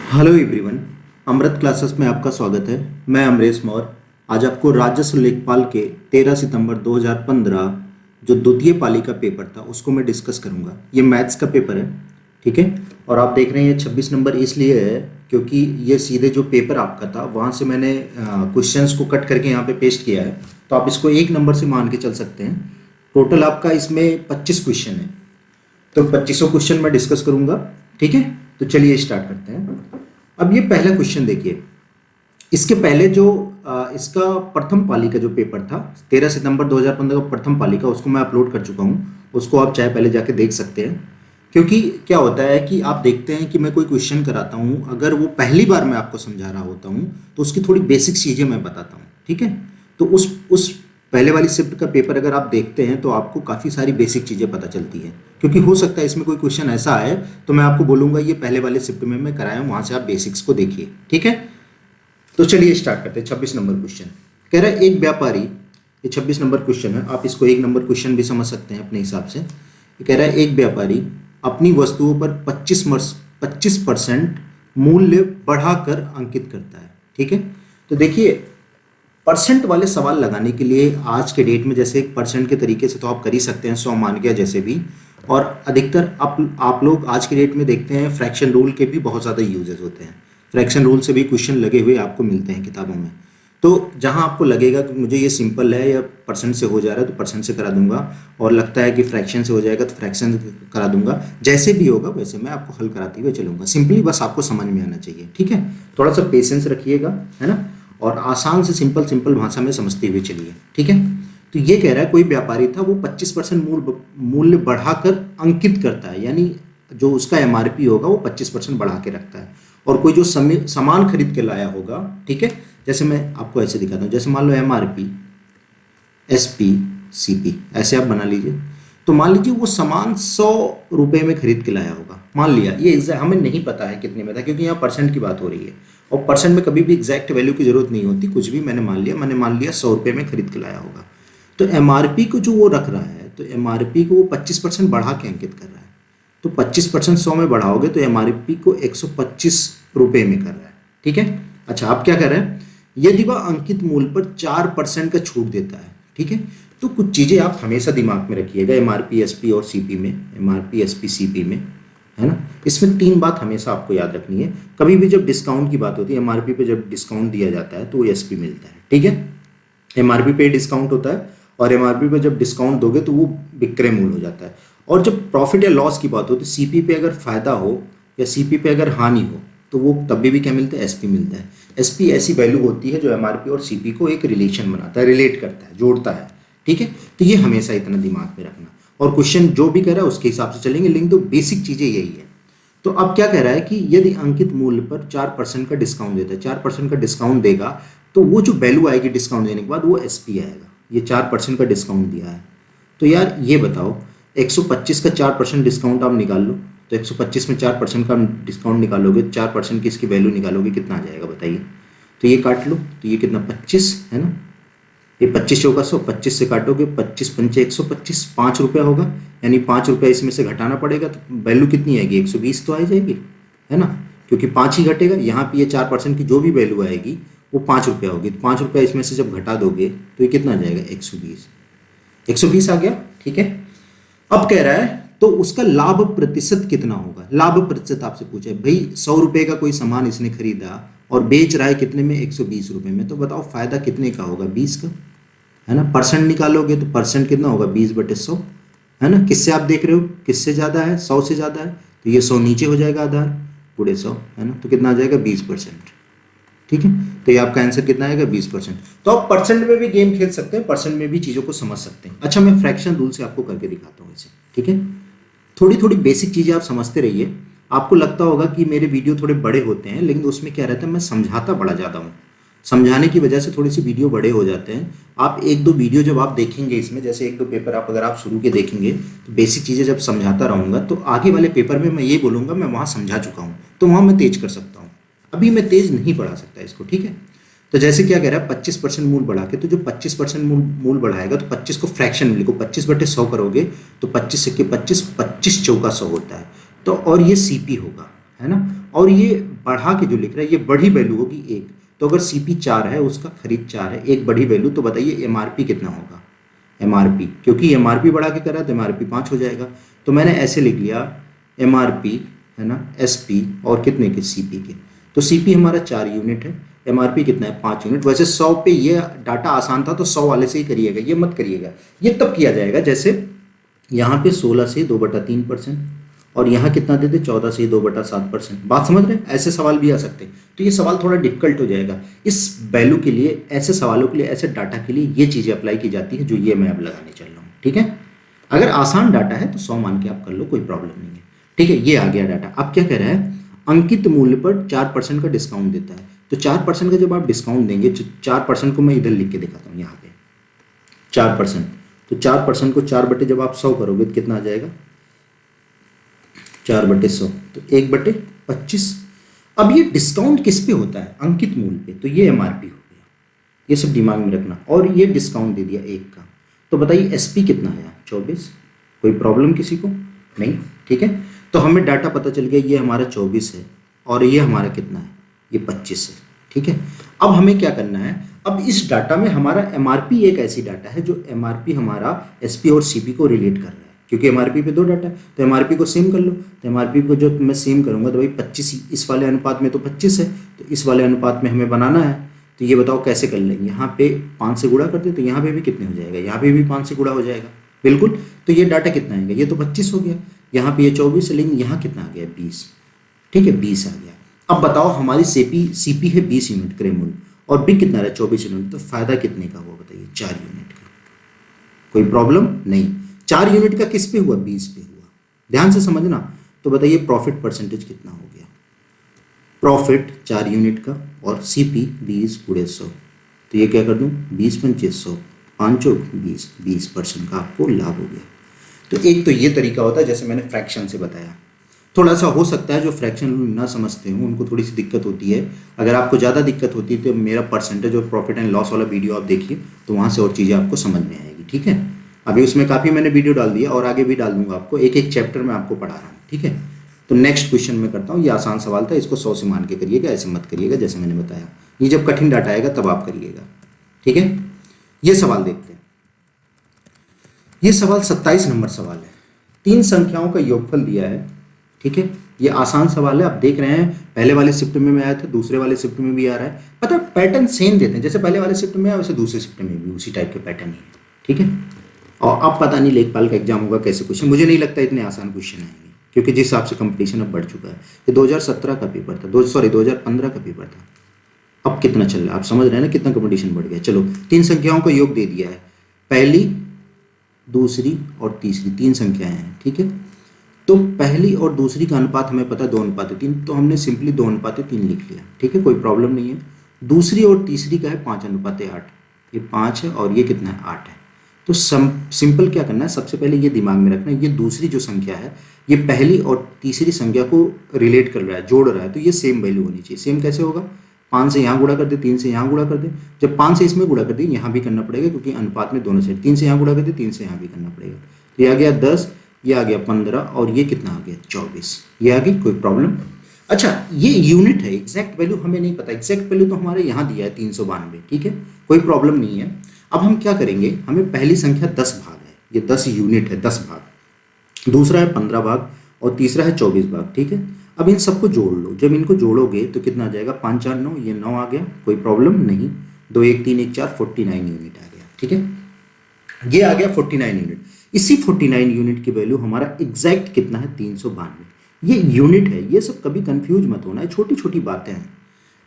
Hello everyone. अमृत classes में आपका स्वागत है। मैं अमरेश मौर्य आज आपको राजस्व लेखपाल के 13 सितंबर 2015 जो द्वितीय पाली का पेपर था उसको मैं डिस्कस करूंगा। ये मैथ्स का पेपर है, ठीक है। और आप देख रहे हैं 26 नंबर इसलिए है क्योंकि ये सीधे जो पेपर आपका था वहाँ से मैंने क्वेश्चंस को कट करके यहाँ पे पेस्ट किया है, तो आप इसको 1 नंबर से मान के चल सकते हैं। टोटल आपका इसमें 25 क्वेश्चन है, तो 25 क्वेश्चन मैं डिस्कस करूंगा, ठीक है। तो चलिए स्टार्ट करते हैं। अब ये पहला क्वेश्चन देखिए। इसके पहले जो इसका प्रथम पाली का जो पेपर था 13 सितंबर 2015 का प्रथम पाली का, उसको मैं अपलोड कर चुका हूँ। उसको आप चाहे पहले जाके देख सकते हैं, क्योंकि क्या होता है कि आप देखते हैं कि मैं कोई क्वेश्चन कराता हूँ, अगर वो पहली बार मैं आपको समझा रहा होता हूँ तो उसकी थोड़ी बेसिक चीज़ें मैं बताता हूँ, ठीक है। तो उस पहले वाली शिफ्ट का पेपर अगर आप देखते हैं तो आपको काफ़ी सारी बेसिक चीज़ें पता चलती हैं, क्योंकि हो सकता है इसमें कोई क्वेश्चन ऐसा आए तो मैं आपको बोलूँगा ये पहले वाले शिफ्ट में मैं कराया हूँ, वहाँ से आप बेसिक्स को देखिए, ठीक है। तो चलिए स्टार्ट करते हैं। 26 नंबर क्वेश्चन कह रहा है एक व्यापारी, ये 26 नंबर क्वेश्चन है, आप इसको 1 नंबर क्वेश्चन भी समझ सकते हैं अपने हिसाब से। ये कह रहा है एक व्यापारी अपनी वस्तुओं पर 25% मूल्य बढ़ाकर अंकित करता है, ठीक है। तो देखिए, परसेंट वाले सवाल लगाने के लिए आज के डेट में जैसे एक परसेंट के तरीके से तो आप कर ही सकते हैं, 100 मान के जैसे भी। और अधिकतर आप लोग आज के डेट में देखते हैं फ्रैक्शन रूल के भी बहुत ज़्यादा यूजेस होते हैं। फ्रैक्शन रूल से भी क्वेश्चन लगे हुए आपको मिलते हैं किताबों में। तो जहां आपको लगेगा कि मुझे ये सिंपल है या परसेंट से हो जा रहा है तो परसेंट से करा दूंगा, और लगता है कि फ्रैक्शन से हो जाएगा तो फ्रैक्शन करा दूंगा। जैसे भी होगा वैसे मैं आपको हल कराते हुए चलूंगा। सिंपली बस आपको समझ में आना चाहिए, ठीक है। थोड़ा सा पेशेंस रखिएगा, है ना, और आसान से सिंपल भाषा में समझते हुए चलिए, ठीक है। तो ये कह रहा है कोई व्यापारी था, वो 25% मूल्य बढ़ाकर अंकित करता है, यानी जो उसका एमआरपी होगा वो 25% बढ़ा के रखता है। और कोई जो सामान खरीद के लाया होगा, ठीक है, जैसे मैं आपको ऐसे दिखाता हूँ, जैसे मान लो एमआरपी, एसपी, सीपी, ऐसे आप बना लीजिए। तो मान लीजिए वो सामान 100 रुपये में खरीद के लाया होगा, मान लिया। ये हमें नहीं पता है कितने में था, क्योंकि यहाँ परसेंट की बात हो रही है, और परसेंट में कभी भी एग्जैक्ट वैल्यू की जरूरत नहीं होती। कुछ भी मैंने मान लिया 100 रुपये में खरीद के लाया होगा। तो एमआरपी को जो वो रख रहा है, तो एमआरपी को वो 25% बढ़ा के अंकित कर रहा है। तो 25% 100 में बढ़ाओगे तो एमआरपी को 125 रुपये में कर रहा है, ठीक है। अच्छा, आप क्या कर रहे हैं, यदि वह अंकित मूल्य पर 4% का छूट देता है, ठीक है। तो कुछ चीज़ें आप हमेशा दिमाग में रखिएगा एमआरपी, एसपी और सीपी में, एमआरपी, एसपी, सीपी में, है ना। इसमें 3 बात हमेशा आपको याद रखनी है। कभी भी जब डिस्काउंट की बात होती है, एमआरपी पे जब डिस्काउंट दिया जाता है तो वो एसपी मिलता है, ठीक है। एमआरपी पे डिस्काउंट होता है, और एमआरपी पे जब डिस्काउंट दोगे तो वो विक्रय मूल्य हो जाता है। और जब प्रॉफिट या लॉस की बात हो तो सीपी पे अगर फायदा हो या सीपी पे अगर हानि हो तो वो तभी भी क्या मिलता है, एसपी मिलता है। एसपी ऐसी वैल्यू होती है जो एमआरपी और सीपी को एक रिलेशन बनाता है, रिलेट करता है, जोड़ता है, ठीक है। तो ये हमेशा इतना दिमाग में रखना, और क्वेश्चन जो भी कर रहा है उसके हिसाब से चलेंगे, लेकिन तो बेसिक चीज़ें यही है। तो अब क्या कह रहा है कि यदि अंकित मूल्य पर 4% का डिस्काउंट देता है, 4% का डिस्काउंट देगा, तो वो जो वैल्यू आएगी डिस्काउंट देने के बाद वो एसपी आएगा। ये 4% का डिस्काउंट दिया है, तो यार ये बताओ 125 का 4% डिस्काउंट आप निकाल लो, तो 125 में 4% का डिस्काउंट निकालोगे, 4% की इसकी वैल्यू निकालोगे, कितना आ जाएगा बताइए। तो ये काट लो, तो ये कितना 25 है ना, ये 25 चौका 100, 25 से काटोगे 25 पंचे 125, 5 रुपया होगा, यानी 5 रुपया इसमें से घटाना पड़ेगा, तो वैल्यू कितनी आएगी, 120 तो आ जाएगी, है ना, क्योंकि 5 ही घटेगा। यहाँ पे ये 4% की जो भी वैल्यू आएगी वो 5 रुपया होगी, तो 5 रुपया इसमें से जब घटा दोगे तो ये कितना आ जाएगा, 120 आ गया, ठीक है। अब कह रहा है तो उसका लाभ प्रतिशत कितना होगा। लाभ प्रतिशत आपसे पूछा है, भाई 100 रुपये का कोई सामान इसने खरीदा और बेच रहा है कितने में, 120 रुपये में, तो बताओ फायदा कितने का होगा, 20 का, है ना। परसेंट निकालोगे तो परसेंट कितना होगा, 20/100, है ना। किससे आप देख रहे हो, किससे ज़्यादा है, 100 से ज़्यादा है, तो ये 100 नीचे हो जाएगा आधार, पूरे 100, है ना, तो कितना आ जाएगा 20%, ठीक है। तो ये आपका आंसर कितना आएगा, 20%। तो आप परसेंट में भी गेम खेल सकते हैं, परसेंट में भी चीज़ों को समझ सकते हैं। अच्छा, मैं फ्रैक्शन रूल से आपको करके दिखाता हूँ इसे, ठीक है। थोड़ी थोड़ी बेसिक चीज़ें आप समझते रहिए। आपको लगता होगा कि मेरे वीडियो थोड़े बड़े होते हैं, लेकिन उसमें क्या रहता है, मैं समझाता बड़ा ज़्यादा हूँ, समझाने की वजह से थोड़ी सी वीडियो बड़े हो जाते हैं। आप 1-2 वीडियो जब आप देखेंगे इसमें, जैसे 1-2 पेपर आप अगर आप शुरू के देखेंगे तो बेसिक चीज़ें जब समझाता रहूँगा तो आगे वाले पेपर में मैं ये बोलूँगा मैं वहाँ समझा चुका हूँ, तो वहाँ मैं तेज कर सकता हूँ। अभी मैं तेज नहीं पढ़ा सकता इसको, ठीक है। तो जैसे क्या कह रहा है, 25% मूल बढ़ा के, तो जो 25% मूल बढ़ाएगा तो 25 को फ्रैक्शन में लिखो, 25/100 करोगे तो 25 से 25 चौका 100 होता है। तो और ये सीपी होगा, है ना। और ये बढ़ा के जो लिख रहा है ये बड़ी वैल्यू होगी 1। तो अगर सीपी 4 है, उसका खरीद 4 है, एक बड़ी वैल्यू, तो बताइए एमआरपी कितना होगा? एमआरपी, क्योंकि एमआरपी बढ़ा के करा तो एमआरपी 5 हो जाएगा। तो मैंने ऐसे लिख लिया एमआरपी है ना, एसपी और कितने के, सीपी के। तो सीपी हमारा 4 यूनिट है, एमआरपी कितना है, 5 यूनिट। वैसे 100 पे ये डाटा आसान था तो 100 वाले से ही करिएगा, ये मत करिएगा। ये तब किया जाएगा जैसे यहाँ पे 16 से 2/3% और यहाँ कितना देते, 14 से 2/7%। बात समझ रहे हैं? ऐसे सवाल भी आ सकते हैं। तो ये सवाल थोड़ा डिफिकल्ट हो जाएगा इस वैल्यू के लिए, ऐसे सवालों के लिए, ऐसे डाटा के लिए ये चीज़ें अप्लाई की जाती है जो ये मैं अब लगाने चल रहा हूँ। ठीक है, अगर आसान डाटा है तो 100 मान के आप कर लो, कोई प्रॉब्लम नहीं है। ठीक है, ये आ गया डाटा। अब क्या कह रहा है, अंकित मूल्य पर 4% का डिस्काउंट देता है। तो 4% का जब आप डिस्काउंट देंगे, 4% को मैं इधर लिख के दिखाता हूँ यहाँ पे 4%। तो 4% को 4 बटे जब आप 100 करोगे तो कितना आ जाएगा, 4/100, तो 1/25। अब ये डिस्काउंट किस पे होता है, अंकित मूल्य पे, तो ये एमआरपी हो गया। ये सब दिमाग में रखना। और ये डिस्काउंट दे दिया 1 का। तो बताइए एसपी कितना आया, 24। कोई प्रॉब्लम किसी को नहीं? ठीक है, तो हमें डाटा पता चल गया, ये हमारा 24 है और ये हमारा कितना है, ये 25 है। ठीक है, अब हमें क्या करना है, अब इस डाटा में हमारा एमआरपी एक ऐसी डाटा है जो एमआरपी हमारा एसपी और सीपी को रिलेट कर रहा है, क्योंकि एमआरपी पे 2 डाटा है। तो एमआरपी को सेम कर लो। तो एमआरपी को जब मैं सेम करूंगा तो भाई 25, इस वाले अनुपात में तो 25 है, तो इस वाले अनुपात में हमें बनाना है। तो ये बताओ कैसे कर लेंगे, यहाँ पे 5 से गुणा कर दे तो यहाँ पे भी कितने हो जाएगा, यहाँ पे भी 5 से गुणा हो जाएगा। बिल्कुल, तो ये डाटा कितना आएगा, ये तो 25 हो गया, यहाँ पे ये 24 है, लेकिन यहाँ कितना आ गया, 20। ठीक है, 20 आ गया। अब बताओ हमारी सीपी है 20 यूनिट क्रय मूल्य और बी कितना रहा, 24 यूनिट। तो फायदा कितने का हुआ बताइए, 4 यूनिट का। कोई प्रॉब्लम नहीं। 4 यूनिट का किस पे हुआ, 20 पे हुआ। ध्यान से समझना। तो बताइए प्रॉफिट परसेंटेज कितना हो गया, प्रॉफिट 4 यूनिट का और सीपी 20/100। तो ये क्या कर दूं, 20/2500, 5 20, 20% का आपको लाभ हो गया। तो एक तो ये तरीका होता है जैसे मैंने फ्रैक्शन से बताया। थोड़ा सा हो सकता है जो फ्रैक्शन ना समझते हो उनको थोड़ी सी दिक्कत होती है। अगर आपको ज़्यादा दिक्कत होती है तो मेरा परसेंटेज और प्रॉफिट एंड लॉस वाला वीडियो आप देखिए, तो वहाँ से और चीज़ें आपको समझ में आएगी। ठीक है, अभी उसमें काफ़ी मैंने वीडियो डाल दिया और आगे भी डाल दूंगा आपको, एक एक चैप्टर में आपको पढ़ा रहा हूँ। ठीक है, तो नेक्स्ट क्वेश्चन मैं करता हूँ। ये आसान सवाल था, इसको 100 से मान के करिएगा, ऐसे मत करिएगा जैसे मैंने बताया। ये जब कठिन डाटा आएगा तब आप करिएगा। ठीक है, ये सवाल देखते हैं। ये सवाल 27 नंबर सवाल है। 3 संख्याओं का योगफल दिया है। ठीक है, ये आसान सवाल है। आप देख रहे हैं पहले वाले शिफ्ट में आया था, दूसरे वाले शिफ्ट में भी आ रहा है। पता है पैटर्न सेम देते हैं, जैसे पहले वाले शिफ्ट में आया वैसे दूसरे शिफ्ट में भी उसी टाइप के पैटर्न ही है। ठीक है, और अब पता नहीं लेखपाल का एग्जाम होगा कैसे क्वेश्चन, मुझे नहीं लगता इतने आसान क्वेश्चन आएंगे, क्योंकि जिस हिसाब से कंपटीशन अब बढ़ चुका है। ये 2017 का पेपर था, 2015 का पेपर था। अब कितना चल रहा है आप समझ रहे हैं ना, कितना कंपटीशन बढ़ गया। चलो 3 संख्याओं का योग दे दिया है, पहली, दूसरी और तीसरी, 3 संख्याएं हैं। ठीक है, तो पहली और दूसरी का अनुपात हमें पता है 2:3, तो हमने सिंपली 2:3 लिख लिया। ठीक है, कोई प्रॉब्लम नहीं है। दूसरी और तीसरी का है 5:8, ये 5 है और ये कितना है, 8 है। तो सिंपल क्या करना है, सबसे पहले ये दिमाग में रखना है, ये दूसरी जो संख्या है ये पहली और तीसरी संख्या को रिलेट कर रहा है, जोड़ रहा है, तो ये सेम वैल्यू होनी चाहिए। सेम कैसे होगा, 5 से यहाँ गुणा कर दे, 3 से यहाँ गुणा कर दे। जब 5 से इसमें गुणा कर दे, यहाँ भी करना पड़ेगा क्योंकि अनुपात में दोनों साइड। 3 से यहाँ गुणा कर दे, 3 से यहाँ भी करना पड़ेगा। तो ये आ गया 10, ये आ गया 15 और ये कितना आ गया, 24। ये आ गई, कोई प्रॉब्लम। अच्छा, ये यूनिट है, एग्जैक्ट वैल्यू हमें नहीं पता। एग्जैक्ट वैल्यू तो हमारे यहाँ दिया है 392। ठीक है, कोई प्रॉब्लम नहीं है। अब हम क्या करेंगे, हमें पहली संख्या 10 भाग है, ये 10 यूनिट है, 10 भाग। दूसरा है 15 भाग और तीसरा है 24 भाग। ठीक है, अब इन सबको जोड़ लो। जब इनको जोड़ोगे तो कितना आ जाएगा, 5 4 9, ये 9 आ गया, कोई प्रॉब्लम नहीं। 2 1 3 1 4, 49 यूनिट आ गया। ठीक है, ये आ गया 49 यूनिट। इसी 49 यूनिट की वैल्यू हमारा एग्जैक्ट कितना है, 392। ये यूनिट है, ये सब कभी कंफ्यूज मत होना है, छोटी छोटी बातें हैं।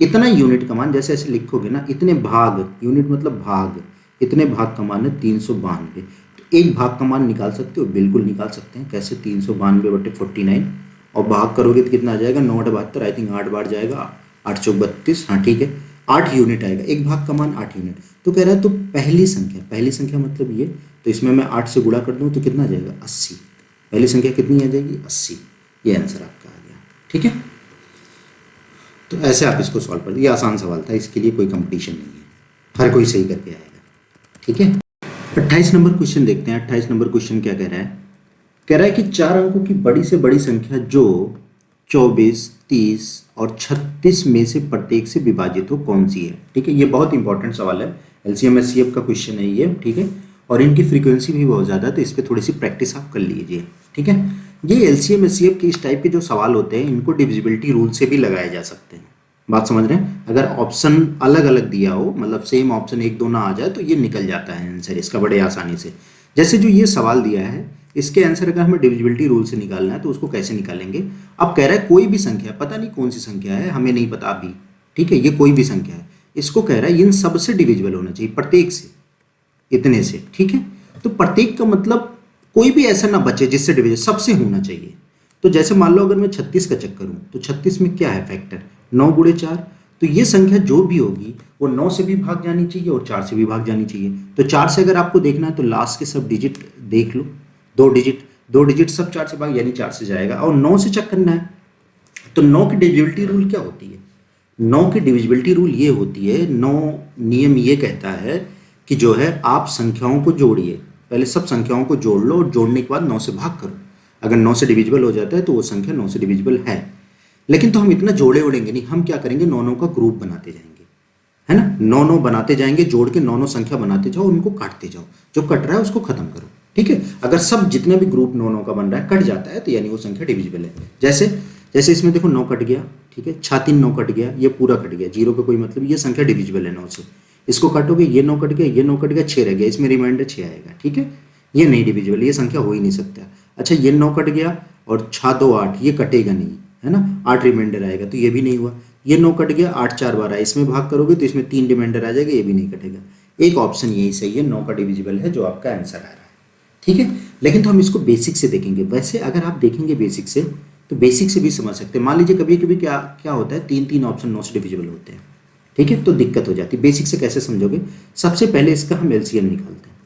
इतना यूनिट का मान जैसे ऐसे लिखोगे ना, इतने भाग, यूनिट मतलब भाग, इतने भाग का मान है 392। तो एक भाग का मान निकाल सकते हो, बिल्कुल निकाल सकते हैं। कैसे, 392/49 और भाग करोगे तो कितना आ जाएगा, 9/72, आई थिंक 8 बार जाएगा, 8 चौक 32। हाँ ठीक है, 8 यूनिट आएगा, एक भाग का मान 8 यूनिट। तो कह रहा है तो पहली संख्या मतलब ये, तो इसमें मैं 8 से गुणा कर दूं तो कितना आ जाएगा, 80। पहली संख्या कितनी आ जाएगी, 80। ये आंसर आपका आ गया। ठीक है, तो ऐसे आप इसको सॉल्व कर, ये आसान सवाल था, इसके लिए कोई कंपटीशन नहीं है, हर कोई सही करके आएगा। ठीक है, 28 नंबर क्वेश्चन देखते हैं। 28 नंबर क्वेश्चन क्या कह रहा है, कह रहा है कि 4 अंकों की बड़ी से बड़ी संख्या जो 24, 30 और 36 में से प्रत्येक से विभाजित हो कौन सी है। ठीक है, ये बहुत इंपॉर्टेंट सवाल है, एलसीएम एचसीएफ का क्वेश्चन है ये। ठीक है, और इनकी फ्रीक्वेंसी भी बहुत ज़्यादा है, तो इस पर थोड़ी सी प्रैक्टिस आप कर लीजिए। ठीक है, ये एलसीएम एचसीएफ के इस टाइप के जो सवाल होते हैं इनको डिविजिबिलिटी रूल से भी लगाए जा सकते हैं। बात समझ रहे हैं? अगर ऑप्शन अलग अलग दिया हो, मतलब सेम ऑप्शन एक दो ना आ जाए, तो ये निकल जाता है आंसर इसका बड़े आसानी से। जैसे जो ये सवाल दिया है, इसके आंसर अगर हमें डिविजिबिलिटी रूल से निकालना है तो उसको कैसे निकालेंगे। अब कह रहा है कोई भी संख्या, पता नहीं कौन सी संख्या है, हमें नहीं पता अभी। ठीक है, ये कोई भी संख्या है, इसको कह रहा है इन सब से डिविजिबल होना चाहिए, प्रत्येक से, इतने से। ठीक है, तो प्रत्येक का मतलब कोई भी ऐसा ना बचे जिससे डिविजन, सबसे होना चाहिए। तो जैसे मान लो अगर मैं 36 का चेक करूं, तो 36 में क्या है फैक्टर, 9 गुणे 4। तो ये संख्या जो भी होगी वो 9 से भी भाग जानी चाहिए और 4 से भी भाग जानी चाहिए। तो 4 से अगर आपको देखना है तो लास्ट के सब डिजिट देख लो, दो डिजिट सब 4 से भाग, यानी 4 से जाएगा। और 9 से चेक करना है, तो 9 की डिविजिबिलिटी रूल क्या होती है? 9 की डिविजिबिलिटी रूल ये होती है, 9 नियम ये कहता है कि जो है आप संख्याओं को जोड़िए, पहले सब संख्याओं को जोड़ लो और जोड़ने के बाद 9 से भाग करो। अगर 9 से डिविजिबल हो जाता है तो वो संख्या 9 से डिविजिबल है। लेकिन तो हम इतना जोड़े उड़ेंगे नहीं, हम क्या करेंगे, 9 का ग्रुप बनाते जाएंगे, है ना, 9 बनाते जाएंगे, जोड़ के 9 संख्या बनाते जाओ, उनको काटते जाओ, जो कट रहा है उसको खत्म करो। ठीक है, अगर सब जितने भी ग्रुप 9 का बन रहा है कट जाता है तो यानी वो संख्या डिविजिबल है। जैसे जैसे इसमें देखो 9 कट गया, ठीक है, 6 9 कट गया, ये पूरा कट गया, जीरो का कोई मतलब, ये संख्या डिविजिबल है 9 से। इसको काटोगे, ये 9 कट गया, ये 9 कट गया, 6 रह गया, इसमें रिमाइंडर 6 आएगा। ठीक है, ये नहीं डिविजिबल, ये संख्या हो ही नहीं सकता। अच्छा, ये 9 कट गया और 6 2 8, ये कटेगा नहीं, है ना, 8 रिमाइंडर आएगा, तो ये भी नहीं हुआ। ये 9 कट गया, 8 4 12, इसमें भाग करोगे तो इसमें 3 रिमाइंडर आ जाएगा, ये भी नहीं कटेगा। एक ऑप्शन यही सही है, 9 का डिविजिबल है, जो आपका आंसर आ रहा है। ठीक है, लेकिन तो हम इसको बेसिक से देखेंगे। वैसे अगर आप देखेंगे बेसिक से तो बेसिक से भी समझ सकते हैं। मान लीजिए कभी कभी क्या क्या होता है, 3 ऑप्शन 9 से डिविजिबल होते हैं। ठीक है, तो दिक्कत हो जाती है। बेसिक से कैसे समझोगे, सबसे पहले इसका हम एलसीएम निकालते हैं।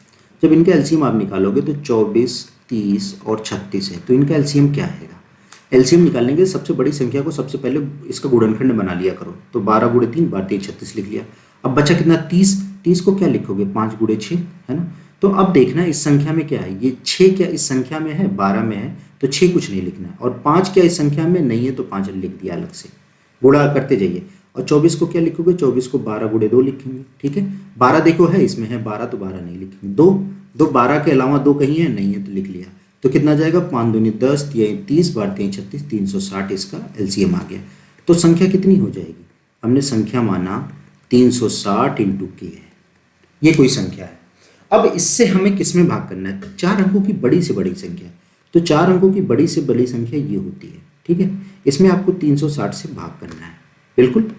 जब इनका एलसीएम आप निकालोगे तो 24, 30 और 36 है, तो इनका एलसीएम क्या आएगा। एलसीएम निकालने के सबसे बड़ी संख्या को सबसे पहले इसका गुणनखंड बना लिया करो, तो 12 गुणे 3 12 3 36 लिख लिया। अब बचा कितना, 30। 30 को क्या लिखोगे, 5 गुणे 6, है ना। तो अब देखना इस संख्या में क्या है, ये 6 क्या इस संख्या में है, 12 में है, तो 6 कुछ नहीं लिखना है। और 5 क्या इस संख्या में नहीं है, तो 5 लिख दिया अलग से, गुणा करते जाइए। और 24 को क्या लिखोगे, 24 को 12 गुणे 2 लिखेंगे। ठीक है, 12 देखो है इसमें है 12, तो 12 नहीं लिखेंगे। 2 12 के अलावा 2 कहीं है, नहीं है, तो लिख लिया। तो कितना जाएगा, 5 दूनी 10, 30 12 3 36, 360 इसका एलसीएम आ गया। तो संख्या कितनी हो जाएगी, हमने संख्या माना 360 इंटू के है, ये कोई संख्या है। अब इससे हमें किस में भाग करना है, 4 अंकों की बड़ी से बड़ी संख्या। तो 4 अंकों की बड़ी से बड़ी संख्या ये होती है। ठीक है, इसमें आपको 360 से भाग करना है, बिल्कुल।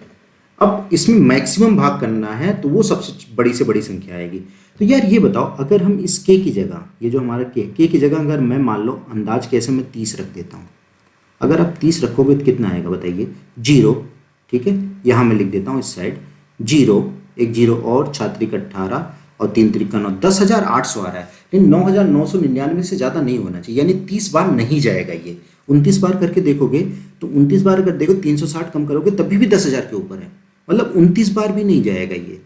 अब इसमें मैक्सिमम भाग करना है तो वो सबसे बड़ी से बड़ी संख्या आएगी। तो यार ये बताओ, अगर हम इस के की जगह, ये जो हमारा के की जगह अगर मैं मान लो अंदाज कैसे मैं 30 रख देता हूँ। अगर आप 30 रखोगे तो कितना आएगा बताइए, 0। ठीक है, यहाँ मैं लिख देता हूँ इस साइड 0, एक 0 और 4 3 18 और 3 3 9, 10,800 आ रहा है। लेकिन 9,999 से ज़्यादा नहीं होना चाहिए, यानी 30 बार नहीं जाएगा ये। 29 बार करके देखोगे तो 29 बार अगर देखो 360 कम करोगे तभी भी 10,000 के ऊपर है, मतलब 29 बार भी नहीं जाएगा ये।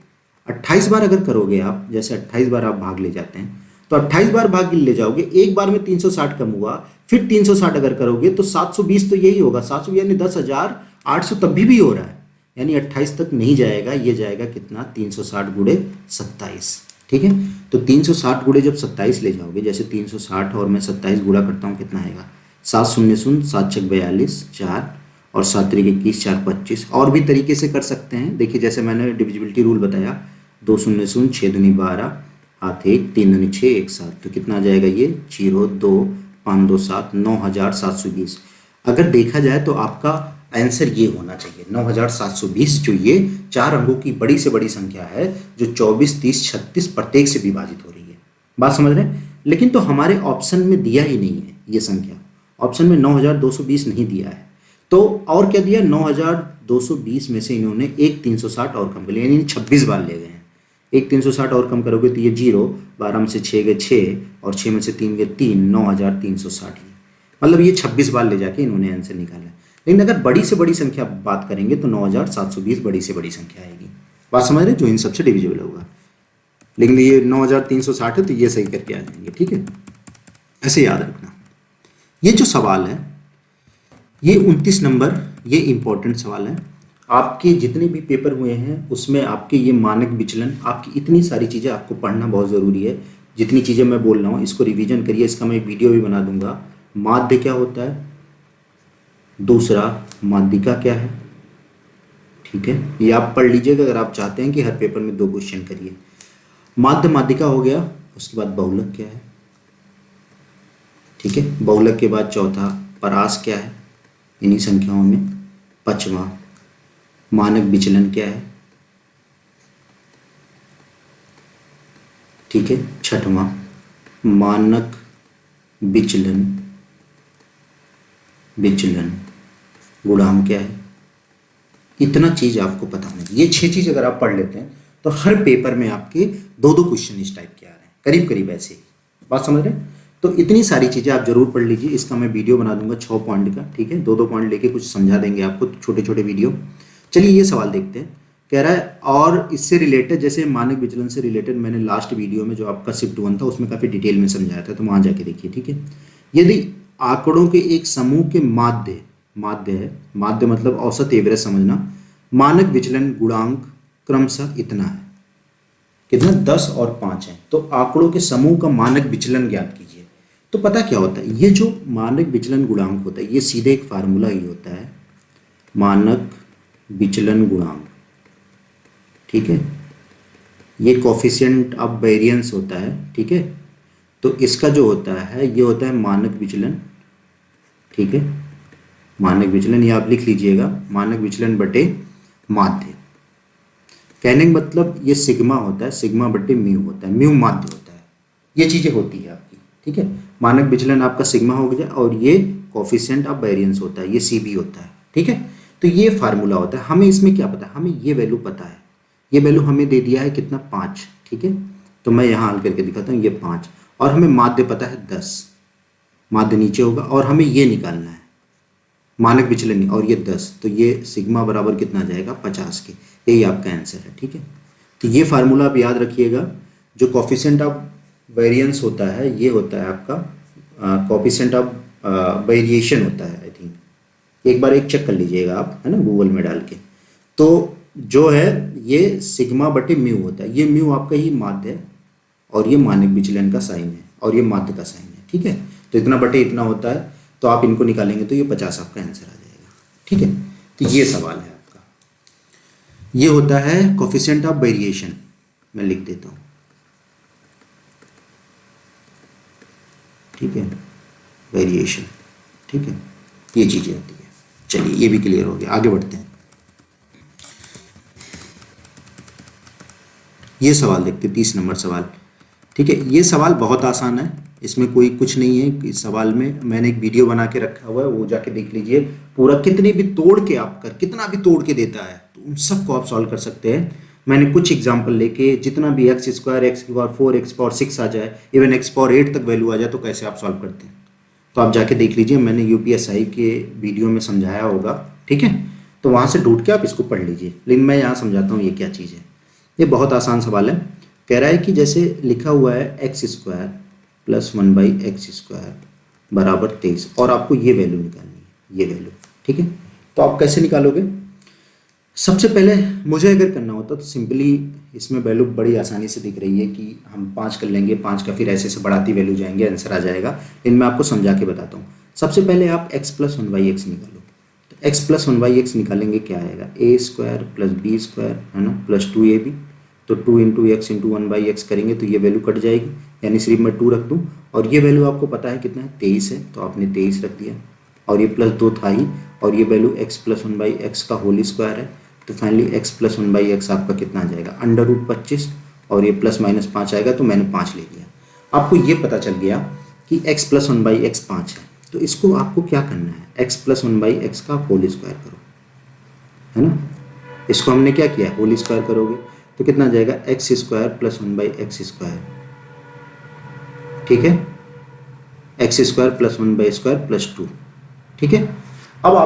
28 बार अगर करोगे आप, जैसे 28 बार आप भाग ले जाते हैं तो 28 बार भाग ले जाओगे, एक बार में 360 कम हुआ, फिर 360 अगर करोगे तो 720 तो यही होगा, 700 यानी 10,800 तभी भी हो रहा है, यानी 28 तक नहीं जाएगा। ये जाएगा कितना, 360 गुणे 27। ठीक है, तो 360 गुणे जब 27 ले जाओगे, जैसे 360 और मैं 27 गुणा करता हूँ, कितना आएगा, 7 0 0 7 6 42 4 और 7 3 21 4 25। और भी तरीके से कर सकते हैं, देखिए जैसे मैंने डिविजिबिलिटी रूल बताया, 2 0 0 6 दूनी 12 हाथ 1 3 दूनी 6 1 7, तो कितना आ जाएगा ये 0 2 5 2 7 9,720। अगर देखा जाए तो आपका आंसर ये होना चाहिए 9,720, जो ये 4 अंकों की बड़ी से बड़ी संख्या है, जो 24 30 36 प्रत्येक से विभाजित हो रही है। बात समझ रहे हैं। लेकिन तो हमारे ऑप्शन में दिया ही नहीं है ये संख्या, ऑप्शन में 9,220 नहीं दिया है, तो और क्या दिया, 9,220 में से इन्होंने एक 360 और कम कर लिया, यानी 26 बार ले गए हैं। एक 360 और कम करोगे तो ये 0, 12 में से 6 गए 6 और 6 में से 3 गए 3, 9,360, मतलब ये 26 बार ले जाके इन्होंने आंसर निकाला। लेकिन अगर बड़ी से बड़ी संख्या बात करेंगे तो 9,720 बड़ी से बड़ी संख्या आएगी। बात समझ रहे, जो इन सबसे डिविजिबल होगा। लेकिन ये 9,360 है तो ये सही करके आ जाएंगे। ठीक है, ऐसे याद रखना। ये जो सवाल है ये 29 नंबर, ये इम्पोर्टेंट सवाल है। आपके जितने भी पेपर हुए हैं उसमें आपके ये मानक विचलन, आपकी इतनी सारी चीज़ें आपको पढ़ना बहुत ज़रूरी है। जितनी चीज़ें मैं बोल रहा हूँ इसको रिवीजन करिए, इसका मैं वीडियो भी बना दूंगा। माध्य क्या होता है, दूसरा माध्यिका क्या है, ठीक है, ये आप पढ़ लीजिएगा अगर आप चाहते हैं कि हर पेपर में 2 क्वेश्चन करिए। माध्य माध्यिका हो गया, उसके बाद बहुलक क्या है, ठीक है, बहुलक के बाद चौथा परास क्या है इन्हीं संख्याओं में, पांचवा मानक विचलन क्या है, ठीक है, छठवां मानक विचलन गुणांक क्या है। इतना चीज आपको पता होना चाहिए। ये 6 चीज अगर आप पढ़ लेते हैं तो हर पेपर में आपके 2-2 क्वेश्चन इस टाइप के आ रहे हैं, करीब करीब ऐसे ही। बात समझ रहे हैं? तो इतनी सारी चीजें आप जरूर पढ़ लीजिए। इसका मैं वीडियो बना दूंगा 6 पॉइंट का, ठीक है, 2-2 पॉइंट लेके कुछ समझा देंगे आपको, छोटे छोटे वीडियो। चलिए ये सवाल देखते हैं। कह रहा है और इससे रिलेटेड, जैसे मानक विचलन से रिलेटेड मैंने लास्ट वीडियो में जो आपका शिफ्ट 1 था उसमें काफ़ी डिटेल में समझाया था, तो वहाँ जाके देखिए, ठीक है। यदि आंकड़ों के एक समूह के माध्य मतलब औसत एवरेज समझना, मानक विचलन गुणांक क्रमशः इतना है, कितना, 10 और 5 है, तो आंकड़ों के समूह का मानक विचलन ज्ञात कीजिए। तो पता क्या होता है, ये जो मानक विचलन गुणांक होता है ये सीधे एक फार्मूला ही होता है, मानक विचलन गुणांक, ठीक है, ये कोफिशिएंट ऑफ वेरिएंस होता है, ठीक है। तो इसका जो होता है ये होता है मानक विचलन, ठीक है, मानक विचलन, ये आप लिख लीजिएगा, मानक विचलन बटे माध्य। कहने का मतलब ये सिग्मा होता है, सिग्मा बटे म्यू होता है, म्यू माध्य होता है, ये चीजें होती है आपकी, ठीक है। मानक विचलन आपका सिग्मा हो गया और ये कोफिशिएंट ऑफ वेरिएंस होता है, ये सीबी होता है, ठीक है। तो ये फार्मूला होता है। हमें इसमें क्या पता है, हमें ये वैल्यू पता है, ये वैल्यू हमें दे दिया है कितना, 5, ठीक है। तो मैं यहाँ हल करके दिखाता हूँ, ये 5, और हमें माध्य पता है 10, माध्य नीचे होगा, और हमें ये निकालना है मानक विचलन, और ये 10, तो ये सिग्मा बराबर कितना आ जाएगा, 50 के। यही आपका आंसर है, ठीक है। तो ये फार्मूला आप याद रखिएगा। जो कोफिशिएंट ऑफ वेरिएंस होता है ये होता है आपका कोफिशिएंट ऑफ वेरिएशन होता है, आई थिंक, एक बार एक चेक कर लीजिएगा आप, है ना, गूगल में डाल के। तो जो है ये सिग्मा बटे म्यू होता है, ये म्यू आपका ही माध्य है और ये मानक विचलन का साइन है और ये माध्य का साइन है, ठीक है। तो इतना बटे इतना होता है, तो आप इनको निकालेंगे तो ये 50 आपका आंसर आ जाएगा, ठीक है। तो ये सवाल है आपका, ये होता है कोफिशिएंट ऑफ वेरिएशन, मैं लिख देता हूँ, ठीक है, वेरिएशन, ठीक है, ये चीजें होती है। चलिए ये भी क्लियर हो गया, आगे बढ़ते हैं। ये सवाल देखते हैं, 30 नंबर सवाल, ठीक है। ये सवाल बहुत आसान है, इसमें कोई कुछ नहीं है। इस सवाल में मैंने एक वीडियो बना के रखा हुआ है, वो जाके देख लीजिए पूरा। कितने भी तोड़ के आप कर, कितना भी तोड़ के देता है तो उन सबको आप सॉल्व कर सकते हैं। मैंने कुछ एग्जाम्पल लेके जितना भी x स्क्वायर, x की पावर 4, x पावर 6 आ जाए, इवन x पावर 8 तक वैल्यू आ जाए, तो कैसे आप सॉल्व करते हैं तो आप जाके देख लीजिए, मैंने यूपीएसआई के वीडियो में समझाया होगा, ठीक है। तो वहाँ से ढूंढ के आप इसको पढ़ लीजिए, लेकिन मैं यहाँ समझाता हूँ ये क्या चीज़ है। ये बहुत आसान सवाल है। कह रहा है कि जैसे लिखा हुआ है एक्स स्क्वायर प्लस 1/x² बराबर 23, और आपको ये वैल्यू निकालनी है, ये वैल्यू, ठीक है। तो आप कैसे निकालोगे, सबसे पहले मुझे अगर करना होता तो सिंपली, इसमें वैल्यू बड़ी आसानी से दिख रही है कि हम 5 कर लेंगे, 5 का फिर ऐसे से बढ़ाती वैल्यू जाएंगे, आंसर आ जाएगा। लेकिन मैं आपको समझा के बताता हूँ। सबसे पहले आप x प्लस 1/x निकालो, तो x प्लस 1/x निकालेंगे क्या आएगा, a² प्लस b², है ना, प्लस 2ab, तो 2 इंटू एक्स इंटू 1/x करेंगे तो ये वैल्यू कट जाएगी, यानी सिर्फ मैं 2 रख दूँ, और ये वैल्यू आपको पता है कितना है, 23 है, तो आपने 23 रख दिया, और ये प्लस 2 था ही, और ये वैल्यू x प्लस 1/x का होल स्क्वायर है, तो फाइनली x प्लस 1/x आपका कितना आ जाएगा, √25, और ये प्लस माइनस 5 आएगा, तो मैंने 5 ले लिया। आपको ये पता चल गया कि x प्लस 1/x 5 है, तो इसको आपको क्या करना है, x प्लस 1/x का होल स्क्वायर करो, है ना। इसको हमने क्या किया, होल स्क्वायर करोगे तो कितना आ जाएगा, x² प्लस 1/x², ठीक है, x² प्लस 1/² प्लस 2, ठीक है। अब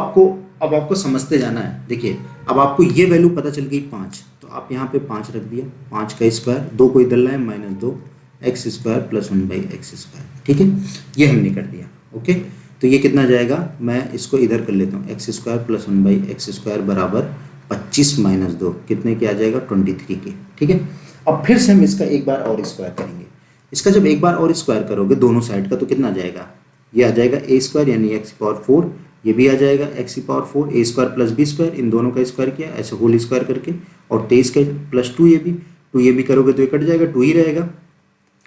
आपको समझते जाना है। देखिए अब आपको ये वैल्यू पता चल गई 5, तो आप यहाँ पे 5 रख दिया, 5 का स्क्वायर, 2 को इधर लाए, -2 x² प्लस 1/x², ठीक है, ये हमने कर दिया, ओके। तो ये कितना जाएगा, मैं इसको इधर कर लेता हूँ, एक्स स्क्वायर प्लस 1/x² बराबर 25 माइनस 2 कितने के आ जाएगा, 23 के। ठीक है, अब फिर से हम इसका एक बार और स्क्वायर करेंगे। इसका जब एक बार और स्क्वायर करोगे दोनों साइड का तो कितना आ जाएगा, ये आ जाएगा a² यानी x⁴, ये भी आ जाएगा x⁴, a² प्लस b², इन दोनों का स्क्वायर किया ऐसे होल स्क्वायर करके, और 23 का प्लस 2 ये भी करोगे तो ये कट जाएगा, 2 ही रहेगा,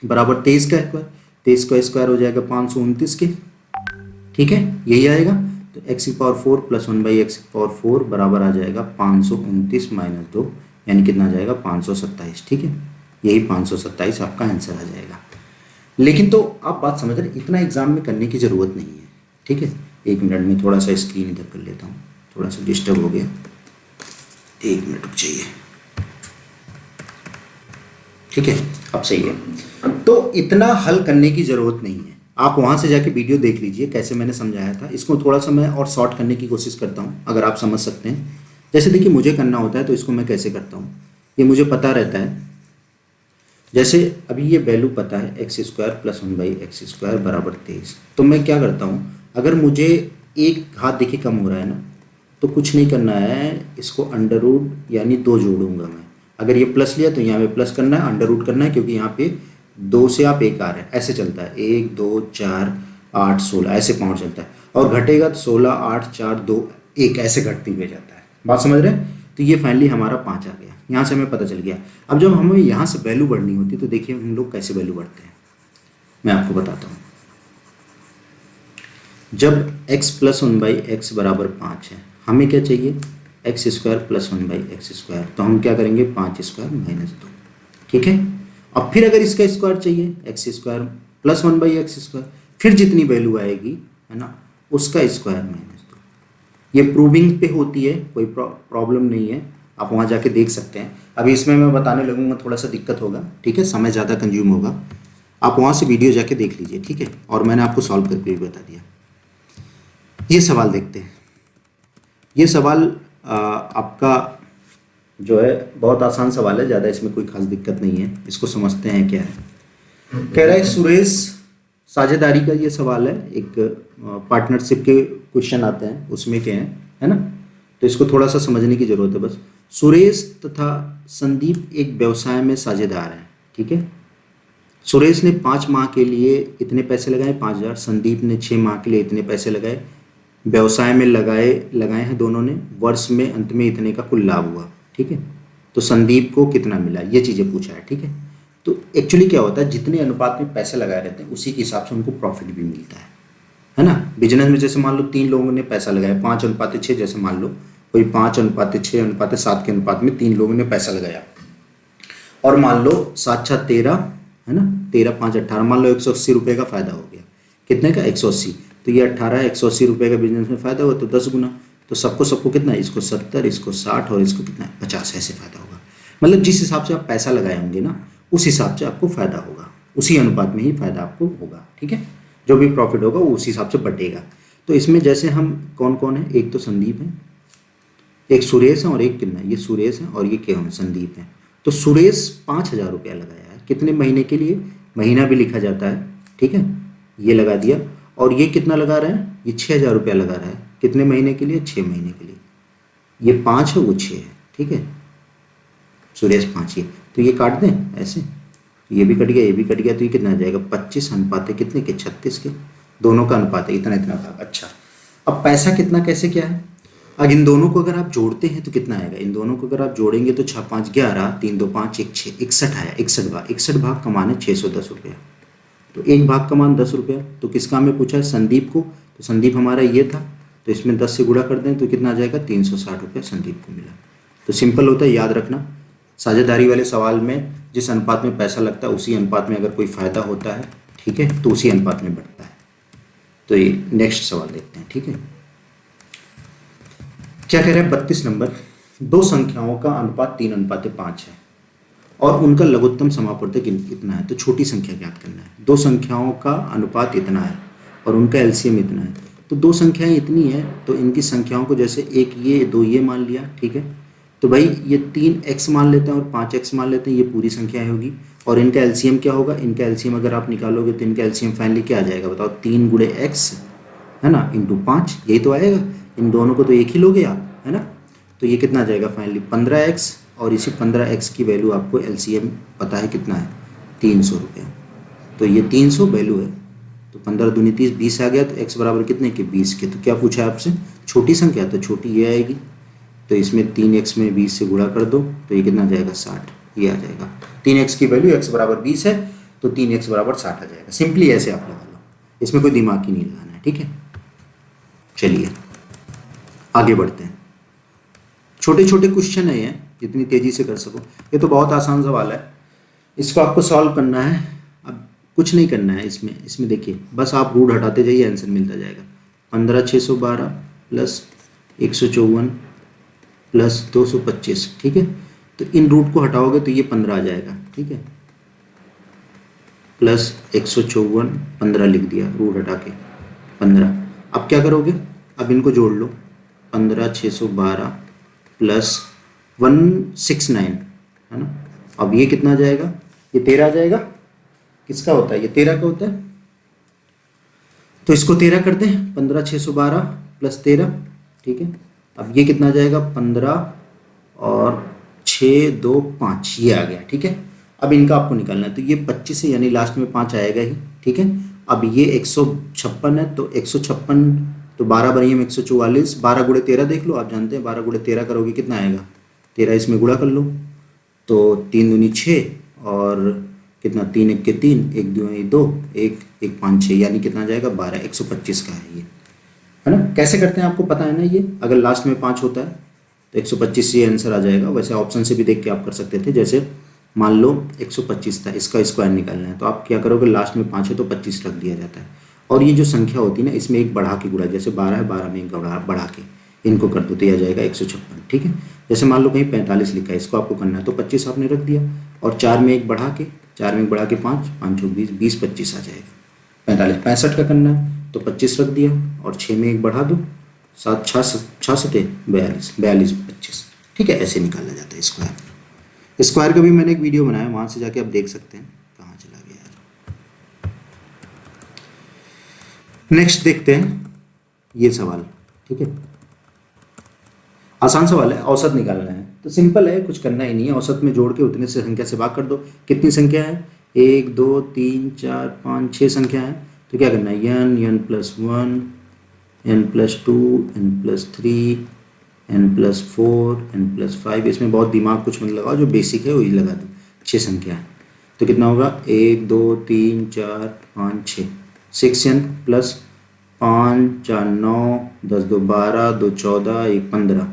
बराबर 23 का स्क्वायर, 23 का स्क्वायर हो जाएगा 529 के। ठीक है, यही आएगा। तो x⁴ प्लस 1/x⁴ बराबर आ जाएगा 529 माइनस 2 यानी कितना आ जाएगा, 527। ठीक है, यही 527 आपका आंसर आ जाएगा। लेकिन तो आप बात समझ रहे, इतना एग्जाम में करने की ज़रूरत नहीं है। ठीक है, एक मिनट में थोड़ा सा स्क्रीन इधर कर लेता हूँ, थोड़ा सा डिस्टर्ब हो गया, एक मिनट रुक जाइए। ठीक है, अब सही है। तो इतना हल करने की ज़रूरत नहीं है, आप वहाँ से जाके वीडियो देख लीजिए कैसे मैंने समझाया था। इसको थोड़ा सा मैं और शॉर्ट करने की कोशिश करता हूँ, अगर आप समझ सकते हैं। जैसे देखिए मुझे करना होता है तो इसको मैं कैसे करता हूँ, ये मुझे पता रहता है। जैसे अभी ये वैल्यू पता है x² प्लस 1/x² बराबर 23, तो मैं क्या करता हूँ, अगर मुझे एक हाथ देखिए कम हो रहा है ना, तो कुछ नहीं करना है, इसको अंडर रूट यानी 2 जोड़ूंगा मैं। अगर ये प्लस लिया तो यहाँ पे प्लस करना है, अंडर रूट करना है, क्योंकि यहाँ पे 2 से आप 1 आ रहे हैं, ऐसे चलता है, 1 2 4 8 16 ऐसे पावर चलता है, और घटेगा तो 16 8 4 2 1 ऐसे घटती हुए जाता है। बात समझ रहे हैं? तो ये फाइनली हमारा 5 आ गया, यहाँ से हमें पता चल गया। अब जब हमें यहाँ से वैल्यू बढ़नी होती है तो देखिए हम लोग कैसे वैल्यू बढ़ते हैं, मैं आपको बताता हूँ। जब x प्लस 1/x बराबर 5 है, हमें क्या चाहिए, x² प्लस 1/x², तो हम क्या करेंगे, 5² माइनस 2। ठीक है, अब फिर अगर इसका स्क्वायर चाहिए, x² प्लस 1/x², फिर जितनी वैल्यू आएगी है ना, उसका स्क्वायर माइनस 2। ये प्रूविंग पे होती है, कोई प्रॉब्लम नहीं है, आप वहाँ जाके देख सकते हैं। अभी इसमें मैं बताने लगूंगा थोड़ा सा दिक्कत होगा, ठीक है, समय ज़्यादा कंज्यूम होगा, आप वहाँ से वीडियो जाके देख लीजिए। ठीक है, और मैंने आपको सॉल्व करके भी बता दिया। ये सवाल देखते हैं। ये सवाल आपका जो है बहुत आसान सवाल है, ज़्यादा इसमें कोई खास दिक्कत नहीं है। इसको समझते हैं क्या है। कह रहा है सुरेश, साझेदारी का ये सवाल है, एक पार्टनरशिप के क्वेश्चन आते हैं उसमें क्या है ना, तो इसको थोड़ा सा समझने की ज़रूरत है बस। सुरेश तथा संदीप एक व्यवसाय में साझेदार हैं। ठीक है, सुरेश ने 5 माह के लिए इतने पैसे लगाए 5000, संदीप ने 6 माह के लिए इतने पैसे लगाए, व्यवसाय में लगाए हैं दोनों ने, वर्ष में अंत में इतने का कुल लाभ हुआ। ठीक है, तो संदीप को कितना मिला, ये चीज़ें पूछा है। ठीक है, तो एक्चुअली क्या होता है, जितने अनुपात में पैसे लगाए रहते हैं उसी के हिसाब से उनको प्रॉफिट भी मिलता है ना। बिजनेस में जैसे मान लो 3 लोगों ने पैसा लगाया, 5:6, जैसे मान लो कोई 5:6:7 के अनुपात में 3 लोगों ने पैसा लगाया, और मान लो 7×6 13 है ना, 13×5 18, मान लो 180 रुपये का फायदा हो गया। कितने का, 180, तो ये 18 180 रुपये का बिजनेस में फ़ायदा हुआ तो 10 गुना, तो सबको कितना है, इसको 70, इसको 60 और इसको कितना है 50, ऐसे फ़ायदा होगा। मतलब जिस हिसाब से आप पैसा लगाए होंगे ना, उस हिसाब से आपको फ़ायदा होगा, उसी अनुपात में ही फ़ायदा आपको होगा। ठीक है, जो भी प्रॉफिट होगा वो उसी हिसाब से बटेगा। तो इसमें जैसे हम कौन कौन है, एक तो संदीप है, एक सुरेश है, और एक कितना, ये सुरेश है और ये क्या है, संदीप है। तो सुरेश 5000 रुपया लगाया है, कितने महीने के लिए, महीना भी लिखा जाता है। ठीक है, ये लगा दिया, और ये कितना लगा रहे हैं, ये 6000 रुपया लगा रहा है, कितने महीने के लिए, 6 महीने के लिए। ये 5 है, वो 6 है। ठीक है, सुरेश 5 ही, तो ये काट दें ऐसे, ये भी कट गया, ये भी कट गया, तो ये कितना आ जाएगा, 25 अनुपात है कितने के, 36 के, दोनों का अनुपात है इतना भाग। अच्छा, अब पैसा कितना कैसे क्या है, अब इन दोनों को अगर आप जोड़ते हैं तो कितना आएगा, इन दोनों को अगर आप जोड़ेंगे तो 6 5 11, 3 2 5 1 6, 61 आया। 61 भाग कमाने 610 रुपया, तो एक भाग का मान 10 रुपया। तो किस काम में पूछा है, संदीप को, तो संदीप हमारा ये था, तो इसमें 10 से गुणा कर दें तो कितना आ जाएगा, 360 रुपया संदीप को मिला। तो सिंपल होता है, याद रखना, साझेदारी वाले सवाल में जिस अनुपात में पैसा लगता है उसी अनुपात में अगर कोई फ़ायदा होता है, ठीक है, तो उसी अनुपात में बढ़ता है। तो ये नेक्स्ट सवाल देखते हैं। ठीक है, क्या कह रहे हैं, 32 नंबर, 2 संख्याओं का अनुपात 3:5 है और उनका लघुत्तम समापवर्तक इतना है, तो छोटी संख्या ज्ञात करना है। 2 संख्याओं का अनुपात इतना है और उनका एलसीएम इतना है, तो 2 संख्याएं इतनी है, तो इनकी संख्याओं को जैसे 1 ये 2 ये मान लिया। ठीक है, तो भाई ये 3x मान लेते हैं और 5x मान लेते हैं, ये पूरी संख्याएं होगी, और इनका एलसीएम क्या होगा, इनका एलसीएम अगर आप निकालोगे तो इनका एलसीएम फाइनली क्या आ जाएगा बताओ, 3 × x है ना, इंटू 5, यही तो आएगा। इन दोनों को तो एक ही लोगे आप, है ना। तो ये कितना आ जाएगा फाइनली 15x, और इसी 15x की वैल्यू आपको एलसीएम पता है कितना है, 300 रुपये। तो ये 300 वैल्यू है, तो 15 दूनी 30, 20 आ गया। तो x बराबर कितने के, 20 के। तो क्या पूछा है आपसे, छोटी संख्या, तो छोटी ये आएगी। तो इसमें 3x में 20 से गुणा कर दो, तो ये कितना आ जाएगा, 60, ये आ जाएगा। 3x की वैल्यू x बराबर 20 है, तो 3x बराबर 60 आ जाएगा। सिंपली ऐसे आप लगा लो, इसमें कोई दिमाग ही नहीं लगाना है, ठीक है। चलिए आगे बढ़ते हैं। छोटे छोटे क्वेश्चन है ये, जितनी तेजी से कर सको। ये तो बहुत आसान सवाल है, इसको आपको सॉल्व करना है। अब कुछ नहीं करना है इसमें देखिए, बस आप रूट हटाते जाइए, आंसर मिलता जाएगा। 15,612 प्लस 154 प्लस 225, ठीक है। तो इन रूट को हटाओगे तो ये 15 आ जाएगा, ठीक है। प्लस 154, 15 लिख दिया, रूट हटा के 15। अब क्या करोगे, अब इनको जोड़ लो, 15,612 प्लस 169, है ना। अब ये कितना आ जाएगा, ये 13 आ जाएगा। किसका होता है, ये 13 का होता है। तो इसको 13 कर दें, 15,612 प्लस 13, ठीक है। अब ये कितना आ जाएगा, 15 और 6 2 5, ये आ गया, ठीक है। अब इनका आपको निकालना है, तो ये 25 है, यानी लास्ट में 5 आएगा ही, ठीक है। अब ये 156 है, तो 156, तो 12 बनी में 144, 12 गुणे 13 देख लो, आप जानते हैं 12 गुणे 13 करोगे कितना आएगा, 13 इसमें गुणा कर लो, तो 3 दूनी 6, और कितना, 3 1 के 3, 1 2 2, 1 1 5 6, यानी कितना आ जाएगा 12, 125 का है ये, है ना। कैसे करते हैं आपको पता है ना, ये अगर लास्ट में 5 होता है तो 125 ये आंसर आ जाएगा। वैसे ऑप्शन से भी देख के आप कर सकते थे, जैसे मान लो 125 था, इसका स्क्वायर निकालना है, तो आप क्या करोगे, लास्ट में 5 है तो 25 रख दिया जाता है। और ये जो संख्या होती है ना, इसमें एक बढ़ा के गुणा, जैसे 12 है, 12 में एक बढ़ा के इनको कर दो, तो यह आ जाएगा 156, ठीक है। जैसे मान लो कहीं 45 लिखा है, इसको आपको करना है, तो 25 आपने रख दिया, और 4 में एक बढ़ा के, 4 में एक बढ़ा के 5 5 20 20 25 आ जाएगा। 45 65 का करना है, तो 25 रख दिया, और 6 में एक बढ़ा दो, 7 6 6 42 42 25, ठीक है। ऐसे निकाला जाता है स्क्वायर। स्क्वायर का भी मैंने एक वीडियो बनाया, वहाँ से जाके आप देख सकते हैं। कहाँ चला गया यार। नेक्स्ट देखते हैं ये सवाल, ठीक है। आसान सवाल है, औसत निकालना है, तो सिंपल है, कुछ करना ही नहीं है। औसत में जोड़ के उतने से संख्या से भाग कर दो। कितनी संख्या है, 1 2 3 4 5 6 संख्या है, तो क्या करना है, n plus 1 n plus 2 n plus 3 n plus 4 n plus 5। इसमें बहुत दिमाग कुछ मत लगाओ, जो बेसिक है वही लगा दो। 6 संख्या है, तो कितना होगा, 1 2 3 4 5 6, 6n प्लस 5 4 9 10 2 12 2 14 1 15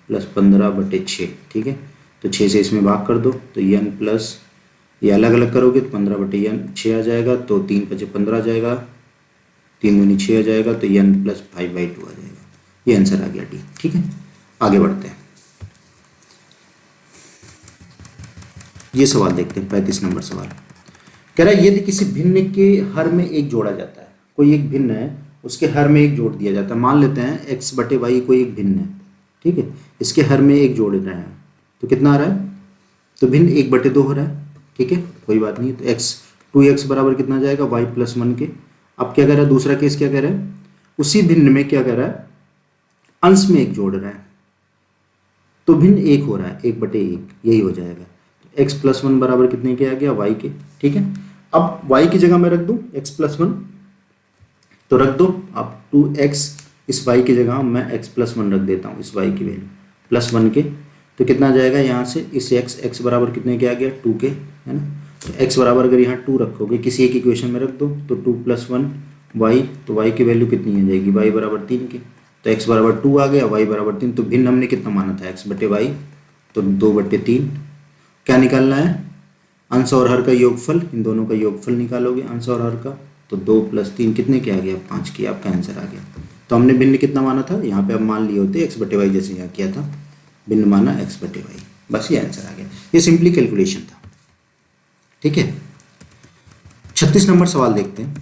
प्लस 15/6, ठीक है। तो 6 से इसमें भाग कर दो, तो n प्लस, ये अलग अलग करोगे तो 15/6 आ जाएगा, तो 3 5 15 आ जाएगा, 3 दूनी 6 आ जाएगा, तो n प्लस 5/2 आ जाएगा। ये आंसर आ गया डी, ठीक है। आगे बढ़ते हैं, ये सवाल देखते हैं। 35 नंबर सवाल कह रहा है, यदि किसी भिन्न के हर में एक जोड़ा जाता है, कोई एक भिन्न है, उसके हर में एक जोड़ दिया जाता है। मान लेते हैं x/y कोई एक भिन्न है, ठीक है। इसके हर में एक जोड़ रहे हैं, तो कितना आ रहा है, तो भिन्न 1/2 हो रहा है, ठीक है, कोई बात नहीं। तो x 2x बराबर कितना आ जाएगा, y प्लस 1 के। अब क्या कह रहा है, दूसरा केस क्या कह रहा है, उसी भिन्न में क्या कह रहा है, अंश में एक जोड़ रहा है, तो भिन्न 1 हो रहा है, 1/1, यही हो जाएगा। तो x प्लस 1 बराबर कितने के आ गया, y के, ठीक है। अब y की जगह मैं रख दूं x प्लस 1, तो रख दो। अब 2x, इस y की जगह मैं x प्लस 1 रख देता हूँ, इस y की वैल्यू प्लस 1 के, तो कितना आ जाएगा, यहाँ से इस x बराबर कितने के आ गया, 2 के, है ना। तो x बराबर अगर यहाँ 2 रखोगे, किसी एक इक्वेशन में रख दो, तो 2 प्लस 1 y, तो y की वैल्यू कितनी आ जाएगी, y बराबर 3 के। तो x बराबर 2 आ गया, y बराबर 3, तो भिन्न हमने कितना माना था, x/y, तो 2/3। क्या निकालना है, अंश और हर का योगफल, इन दोनों का योगफल निकालोगे अंश और हर का, तो 2 + 3 कितने के आ गया, 5 की, आपका आंसर आ गया। तो हमने भिन्न कितना माना था, यहाँ पे अब मान लिए होते x/y, जैसे यहाँ किया था, भिन्न माना x/y, बस ये आंसर आ गया। ये सिंपली कैलकुलेशन था, ठीक है। 36 नंबर सवाल देखते हैं।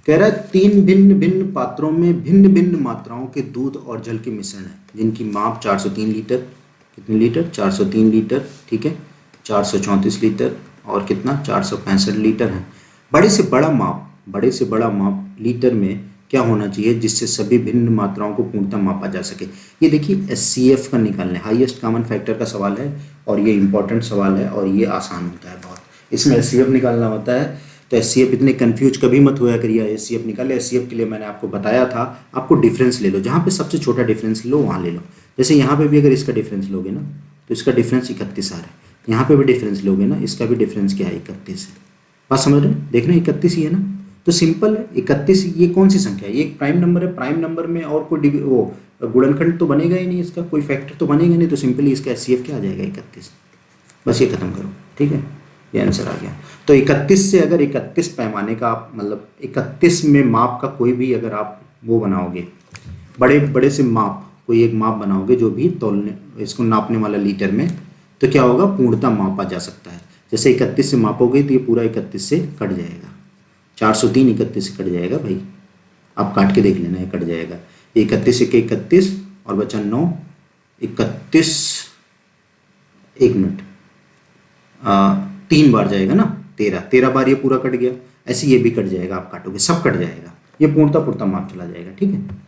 कह रहा है, 3 भिन्न भिन्न पात्रों में भिन्न भिन्न मात्राओं के दूध और जल के मिश्रण है, जिनकी माप 403 लीटर, कितने लीटर, 403 लीटर, ठीक है, 434 लीटर और कितना, 465 लीटर है। बड़े से बड़ा माप लीटर में क्या होना चाहिए जिससे सभी भिन्न मात्राओं को पूर्णतः मापा जा सके। ये देखिए एचसीएफ का निकालना है, हाईएस्ट कॉमन फैक्टर का सवाल है और ये इंपॉर्टेंट सवाल है और ये आसान होता है बहुत। इसमें एचसीएफ निकालना होता है, तो एचसीएफ इतने कंफ्यूज कभी मत होया करिए। एचसीएफ निकाले, एचसीएफ के लिए मैंने आपको बताया था, आपको डिफरेंस ले लो, जहाँ पे सबसे छोटा डिफरेंस लो वहाँ ले लो। जैसे यहाँ पे भी अगर इसका डिफरेंस लोगे ना तो इसका डिफरेंस 31 आ रहा है, यहाँ पे भी डिफरेंस लोगे ना इसका भी डिफरेंस क्या है 31 है। बात समझ रहे हैं, देखना 31 ही है ना, तो सिंपल है 31। ये कौन सी संख्या है, ये एक प्राइम नंबर है, प्राइम नंबर में और कोई वो गुणनखंड तो बनेगा ही नहीं, इसका कोई फैक्टर तो बनेगा नहीं, तो सिंपली इसका एचसीएफ क्या आ जाएगा 31। बस ये खत्म करो, ठीक है, ये आंसर आ गया। तो 31 से अगर 31 पैमाने का आप मतलब 31 में माप का कोई भी अगर आप वो बनाओगे, बड़े बड़े से माप, कोई एक माप बनाओगे जो भी तौलने इसको नापने वाला लीटर में, तो क्या होगा पूर्णतः मापा जा सकता है। जैसे 31 से मापोगे तो ये पूरा 31 से कट जाएगा, 403 31 से कट जाएगा भाई, आप काट के देख लेना, ये कट जाएगा 31 एक 31 और बचा 9 31, 1 मिनट 3 बार जाएगा ना, 13 बार ये पूरा कट गया, ऐसे ये भी कट जाएगा, आप काटोगे सब कट जाएगा, ये पूर्णतः माप चला जाएगा, ठीक है।